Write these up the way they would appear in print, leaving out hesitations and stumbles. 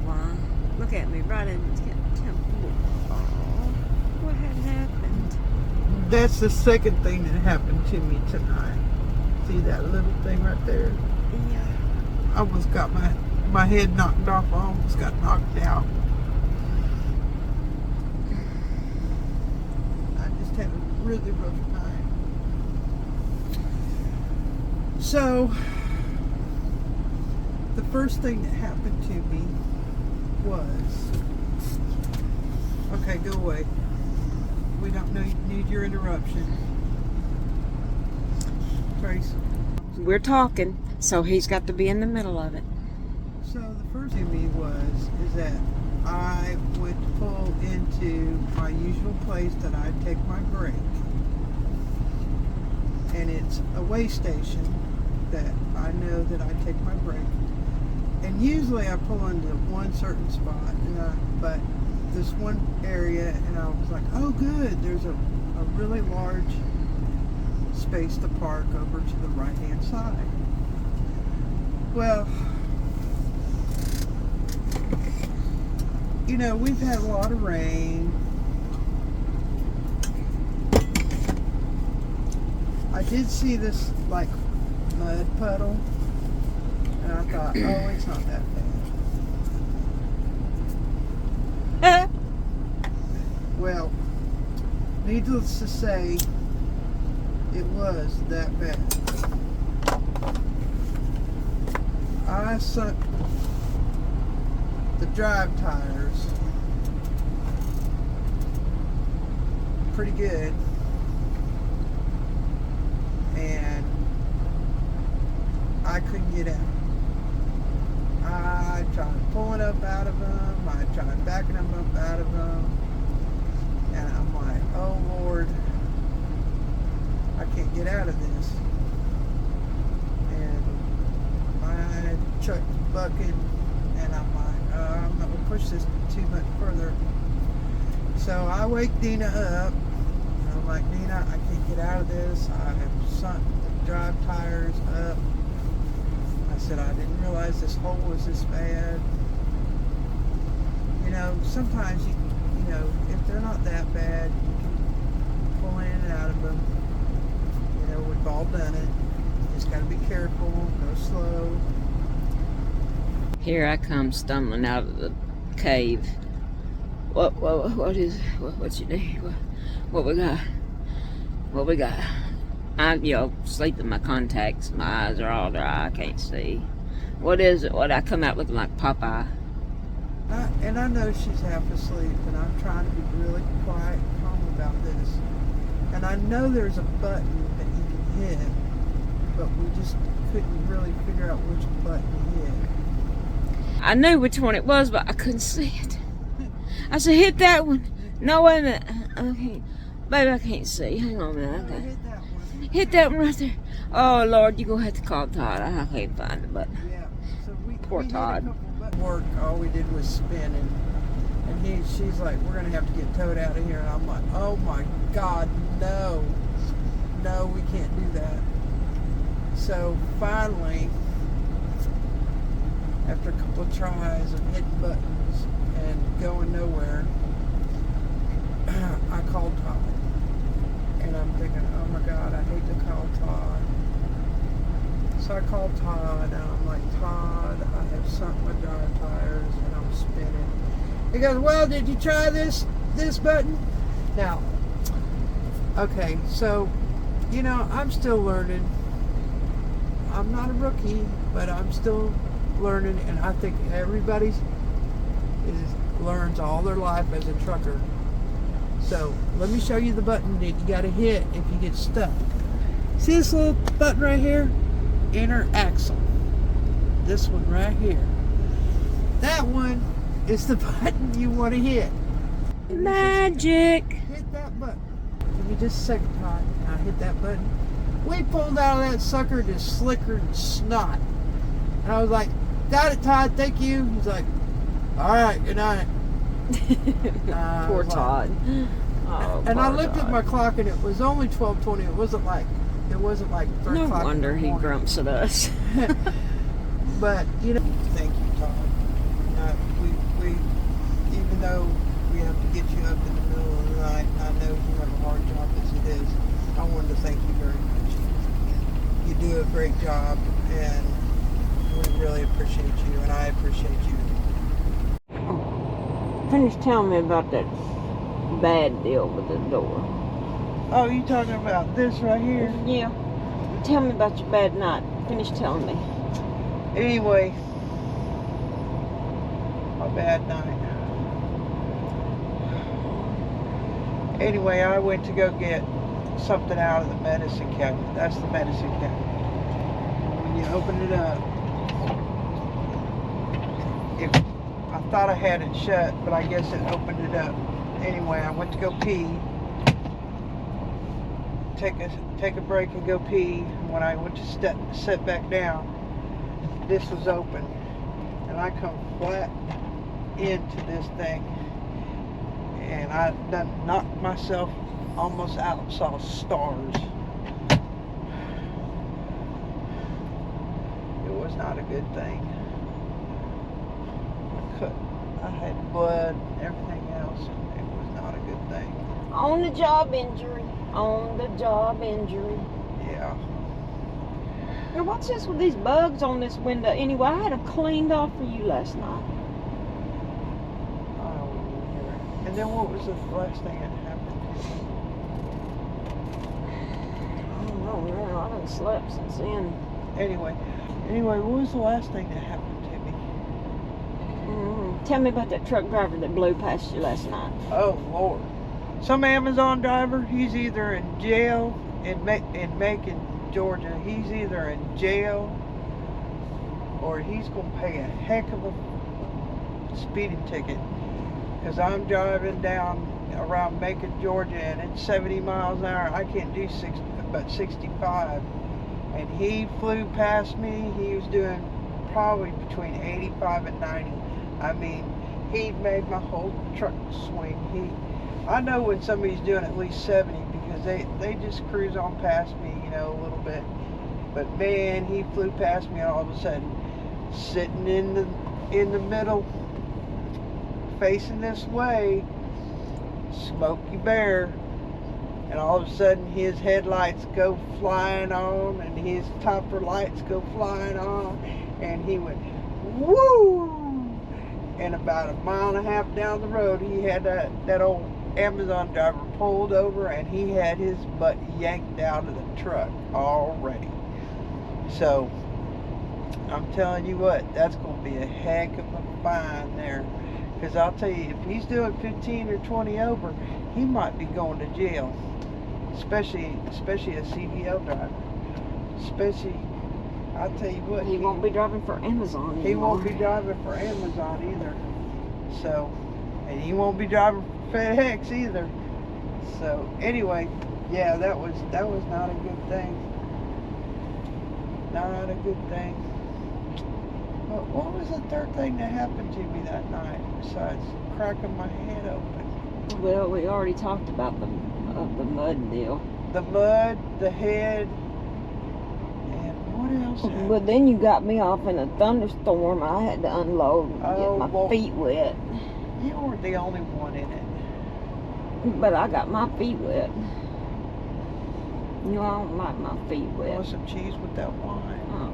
why. Look at me, right in the temple. Oh, what had happened? That's the second thing that happened to me tonight. See that little thing right there? Yeah. I almost got my head knocked off. I almost got knocked out. I just had a really rough night. So, the first thing that happened to me was, okay, go away. We don't need your interruption. Trace. We're talking, so he's got to be in the middle of it. So the first thing to me is that I would pull into my usual place that I take my break, and it's a way station that I know that I take my break. And usually I pull into one certain spot, but this one area, and I was like, oh good, there's a really large space to park over to the right hand side. Well, you know, we've had a lot of rain. I did see this like mud puddle, and I thought, oh, it's not that bad. Well, needless to say, it was that bad. I sunk the drive tires pretty good, and I couldn't get out. I tried pulling up out of them, I tried backing them up out of them, and I'm like, oh Lord, I can't get out of this. And my truck's bucking, and I'm like, I'm not going to push this too much further. So I wake Dina up, and I'm like, Dina, I can't get out of this. I have sunk the drive tires up. I said, I didn't realize this hole was this bad. You know, sometimes you know, if they're not that bad, you can pull in and out of them. You know, we've all done it. You just got to be careful, go slow. Here I come stumbling out of the cave. What's your name? What we got? What we got? I'm, sleep in my contacts. My eyes are all dry. I can't see. What is it? What I come out looking like Popeye? And I know she's half asleep, and I'm trying to be really quiet and calm about this. And I know there's a button that you can hit, but we just couldn't really figure out which button to hit. I knew which one it was, but I couldn't see it. I said, hit that one. No, wait a minute. Okay. Baby, I can't see. Hang on a minute. Okay. Hit that one. Hit that one right there. Oh, Lord, you're going to have to call Todd. I can't find it, but Yeah. So Poor Todd. Had a couple buttons work. All we did was spin, and she's like, we're going to have to get towed out of here. And I'm like, oh my God, no. No, we can't do that. So finally, after a couple of tries of hitting buttons and going nowhere, I called Todd. And I'm thinking, oh my God, I hate to call Todd. So I called Todd, and I'm like, Todd, I have sunk my drive tires, and I'm spinning. He goes, well, did you try this button? Now, okay, so, you know, I'm still learning. I'm not a rookie, but I'm still learning, and I think everybody learns all their life as a trucker. So let me show you the button that you got to hit if you get stuck. See this little button right here? Inner axle. This one right here. That one is the button you want to hit. magic. Hit that button. Give me just a second, Todd. I hit that button. We pulled out of that sucker just slicker and snot. And I was like, got it, Todd, thank you. He's like, all right, good night. Poor Todd. Oh, and I looked Todd. at my clock, and it was only 12:20. It wasn't like 3 No o'clock. wonder he grumps at us. But you know, thank you, Todd. We even though we have to get you up in the middle of the night, and I know you have a hard job as it is, I wanted to thank you very much. You do a great job, and we really appreciate you, and I appreciate you. Finish telling me about that bad deal with the door. Oh, you talking about this right here? Yeah. Tell me about your bad night. Finish telling me. Anyway, my bad night. Anyway, I went to go get something out of the medicine cabinet. That's the medicine cabinet. When you open it up, I thought I had it shut, but I guess it opened it up. Anyway, I went to go pee. Take a break and go pee. When I went to sit back down, this was open, and I come flat into this thing, and I done knocked myself almost out, saw stars. It was not a good thing. I had blood and everything else, and it was not a good thing. On the job injury. On the job injury. Yeah. Now, what's this with these bugs on this window? Anyway, I had them cleaned off for you last night. Oh, and then what was the last thing that happened? I don't know, man. I haven't slept since then. Anyway, what was the last thing that happened to me? Tell me about that truck driver that blew past you last night. Oh, Lord. Some Amazon driver, he's either in jail in Macon, Georgia. He's either in jail or he's going to pay a heck of a speeding ticket. Because I'm driving down around Macon, Georgia, and it's 70 miles an hour. I can't do 65. And he flew past me. He was doing probably between 85 and 90. I mean, he made my whole truck swing. I know when somebody's doing at least 70 because they just cruise on past me, you know, a little bit. But man, he flew past me, and all of a sudden, sitting in the middle, facing this way, Smokey Bear, and all of a sudden his headlights go flying on, and his topper lights go flying on, and he went woo! And about a mile and a half down the road, he had that old Amazon driver pulled over, and he had his butt yanked out of the truck already. So I'm telling you what, that's going to be a heck of a fine there, because I'll tell you, if he's doing 15 or 20 over, he might be going to jail, especially a CDL driver. Especially, I'll tell you what, He won't be driving for Amazon anymore. he won't be driving for Amazon either. So, and he won't be driving for FedEx either. So anyway, yeah, that was not a good thing. Not a good thing. But what was the third thing that happened to me that night besides cracking my head open? Well, we already talked about the mud deal. The mud, the head, and what else happened? But then you got me off in a thunderstorm. I had to unload and get my feet wet. You weren't the only one in it. But I got my feet wet. You know, I don't like my feet You wet. want some cheese with that wine? Oh.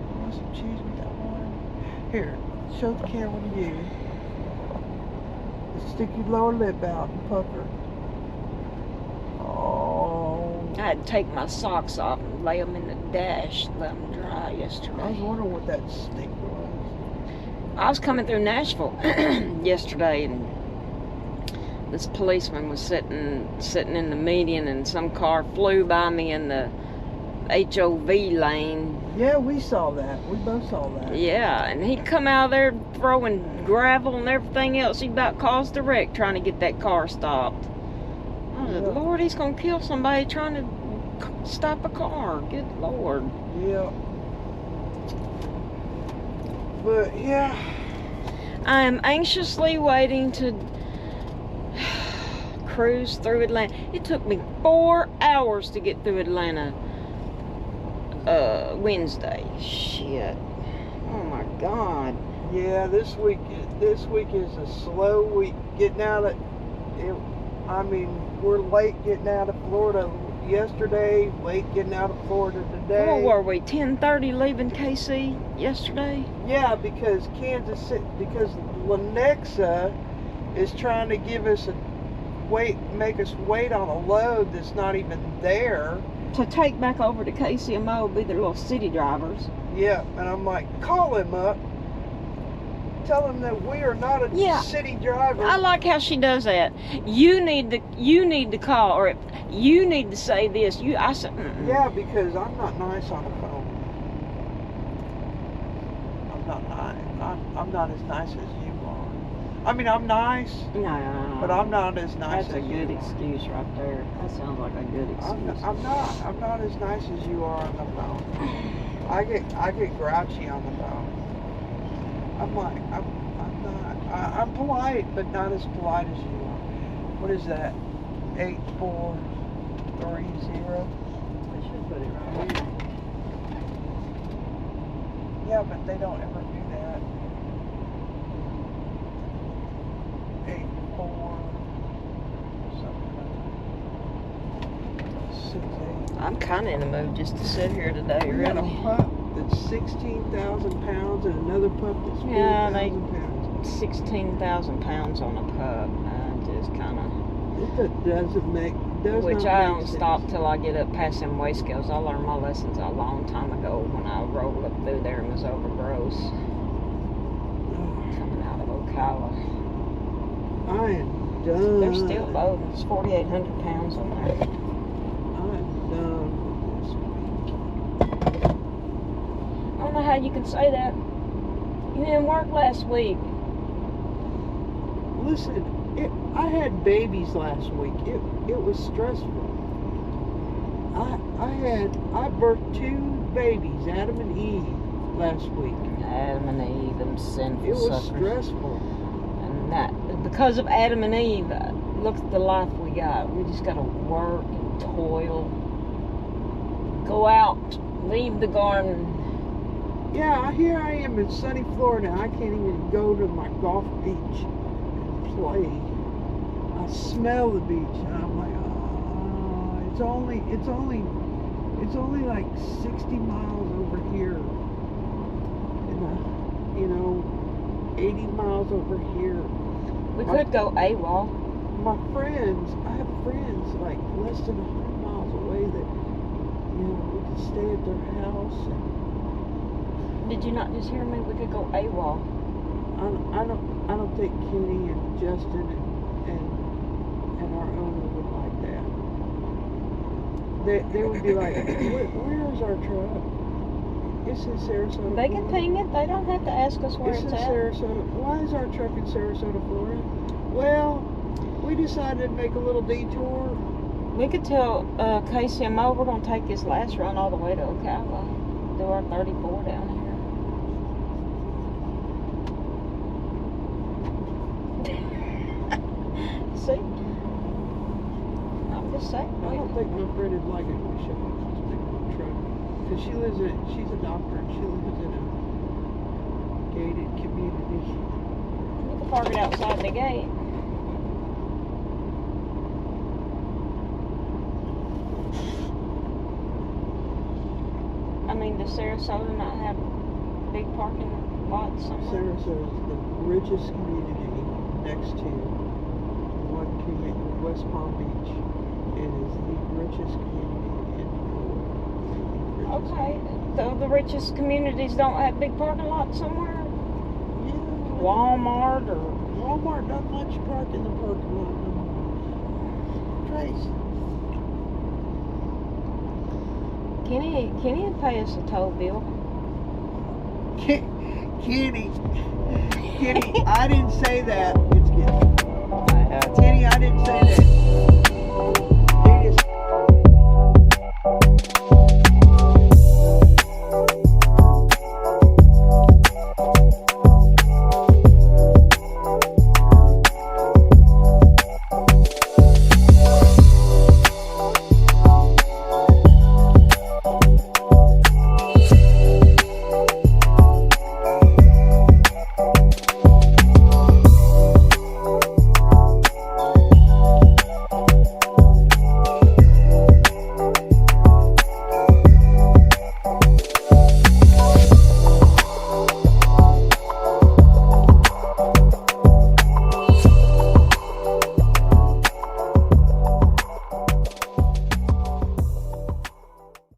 You want some cheese with that wine? Here, show the camera to you. Stick your lower lip out and pucker. Oh. I had to take my socks off and lay them in the dash, let them dry I was yesterday. wondering what that stink was. I was coming through Nashville yesterday, and this policeman was sitting in the median, and some car flew by me in the HOV lane. Yeah, we saw that. We both saw that. Yeah, and he come out of there throwing gravel and everything else. He about caused a wreck trying to get that car stopped. I said, Yeah. Lord, he's gonna kill somebody trying to stop a car. Good Lord. Yeah. But yeah. I am anxiously waiting to cruise through Atlanta. It took me 4 hours to get through Atlanta Wednesday. Shit. Oh my God. Yeah, this week is a slow week. Getting out of it. I mean, we're late getting out of Florida yesterday. Late getting out of Florida today. What were we? 10:30 leaving KC yesterday. Yeah, because because Lenexa is trying to give us make us wait on a load that's not even there. To take back over to KCMO, be their little city drivers. Yeah, and I'm like, call him up. Tell him that we are not a city driver. I like how she does that. You need to call, or you need to say this. I said, yeah, because I'm not nice on the phone. I'm not nice. I'm not as nice as you are. I mean, I'm nice. No. But I'm not as nice as you. That's a good excuse right there. That sounds like a good excuse. I'm not as nice as you are on the phone. I get grouchy on the phone. I'm like, I'm polite, but not as polite as you are. What is that? 8430? I should put it right here. Yeah, but they don't ever do that. 84 something. 68. I'm kind of in the mood just to sit here today, We got a really. pup that's 16,000 pounds and another pup that's 4,000 pounds. 16,000 pounds on a pup. I just kind of. It doesn't make. Which I don't stop till I get up past them weigh scales. I learned my lessons a long time ago when I rolled up through there and was over gross. Coming out of Ocala. I am done. They're still low. It's 4,800 pounds on there. I'm done with this week. I don't know how you can say that. You didn't work last week. Listen, I had babies last week. It was stressful. I birthed 2 babies, Adam and Eve, last week. Adam and Eve, them sinful It was suckers. stressful. And that, because of Adam and Eve, look at the life we got. We just got to work and toil. Go out, leave the garden. Yeah, here I am in sunny Florida. I can't even go to my golf beach and play. I smell the beach, and I'm like, oh, it's only like 60 miles over here, and 80 miles over here. We could go AWOL. My friends, I have friends like less than 100 miles away that, we could stay at their house. And Did you not just hear me? We could go AWOL. I don't think Kenny and Justin and our owner would like that. They would be like, where's our truck? It's in Sarasota, They can Florida. ping it. They don't have to ask us where It's it's in at. Sarasota. Why is our truck in Sarasota, Florida? Well, we decided to make a little detour. We could tell KCMO we're going to take this last run all the way to Ocala. Do our 34 down here. See? I'm just saying. I don't think my friend would like it when we show up this big old truck. Because she's a doctor and she lives in a gated community. You can park it outside the gate. I mean, does Sarasota not have big parking lots somewhere? Sarasota is the richest community next to one community, West Palm Beach. It is the richest community in the world. Okay. So the richest communities don't have big parking lots somewhere? Yeah. Walmart or... Walmart doesn't let you park in the parking lot no more. Trace. Kenny would pay us a toll bill. Kenny, I didn't say that. It's Kenny. Kenny, I didn't say that.